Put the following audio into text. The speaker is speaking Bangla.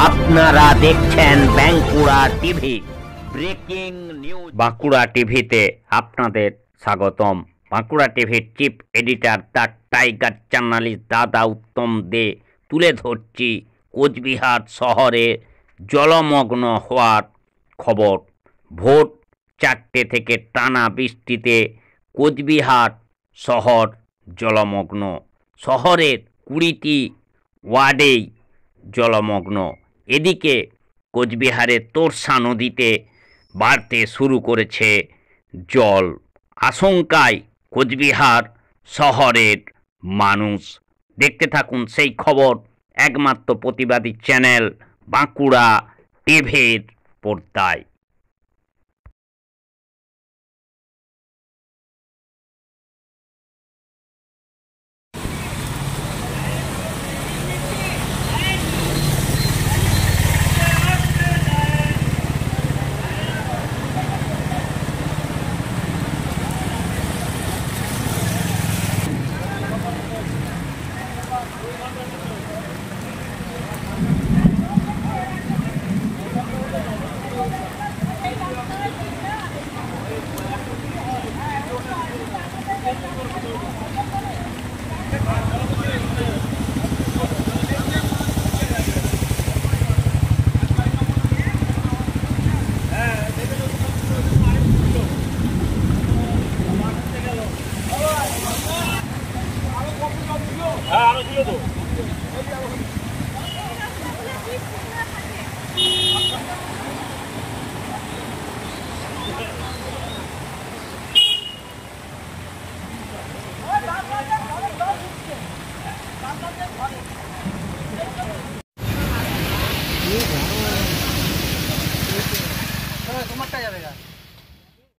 আপনারা দেখছেন Bankura TV breaking news. Bankura টিভিতে আপনাদের স্বাগতম। বাঁকুড়া টিভির chief editor the tiger journalist দাদা উত্তম দে তুলে ধরছি কোচবিহার শহরে জলমগ্ন হওয়ার খবর। ভোর 4টে থেকে টানা বৃষ্টিতে কোচবিহার শহর জলমগ্ন। শহরের 20টি ওয়ার্ডেই জলমগ্ন। এদিকে কোচবিহারের তোরসা নদীতে বাড়তে শুরু করেছে জল। আশঙ্কায় কোচবিহার শহরের মানুষ। দেখতে থাকুন সেই খবর একমাত্র প্রতিবাদী চ্যানেল বাঁকুড়া টিভির পর্দায়। তোমারটা যাবে